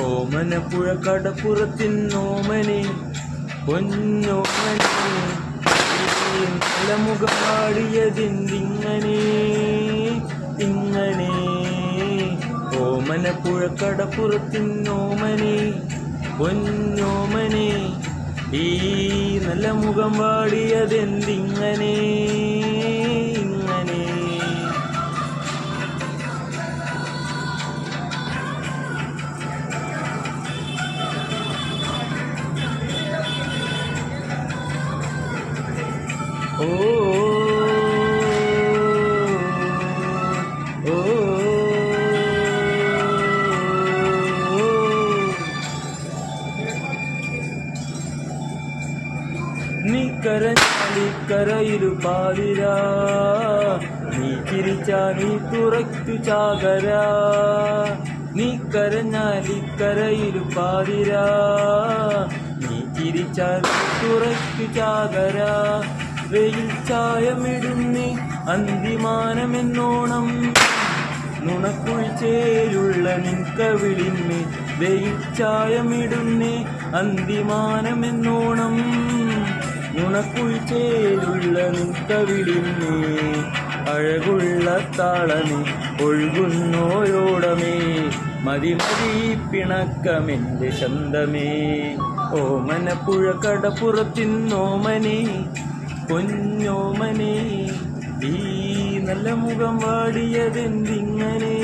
ഓമനപ്പുഴ കടപ്പുറത്തിന്നോമനെ പൊന്നോമനെ നല്ല മുഖം പാടിയതെന്തിങ്ങനെ ഇങ്ങനെ. ഓമനപ്പുഴ കടപ്പുറത്തിന്നോമനെ പൊന്നോമനെ ഈ നല്ല മുഖം പാടിയതെന്തിങ്ങനെ ഇങ്ങനെ. ഓ ഓ നീ കരഞ്ഞാലിക്കരയിലു പാതിരാ, നീ ചിരിച്ചാ നീ തുറക്കു ചാകര. നീ കരഞ്ഞാലിക്കരയിലു പാതിരാ, നീ ചിരിച്ചാൽ തുറക്കു ചാകര. വെയിൽ ചായമിടുന്നേ അന്തിമാനമെന്നോണം നുണക്കുഴിച്ചേലുള്ള നിൻകവിളിന്മേ. വെയിൽ ചായമിടുന്നേ അന്തിമാനമെന്നോണം നുണക്കുഴിച്ചേലുള്ള നിൻകവിളിന്മേ. അഴകുള്ള താളമേ ഒഴുകുന്നോരോടമേ മതി മതി പിണക്കമെന്റെ ചന്തമേ. ഓമനപ്പുഴ കടപ്പുറത്തിന്നോമനെ പൊന്നോമനെ ഈ നല്ല മുഖം വാടിയതെന്തിങ്ങനെ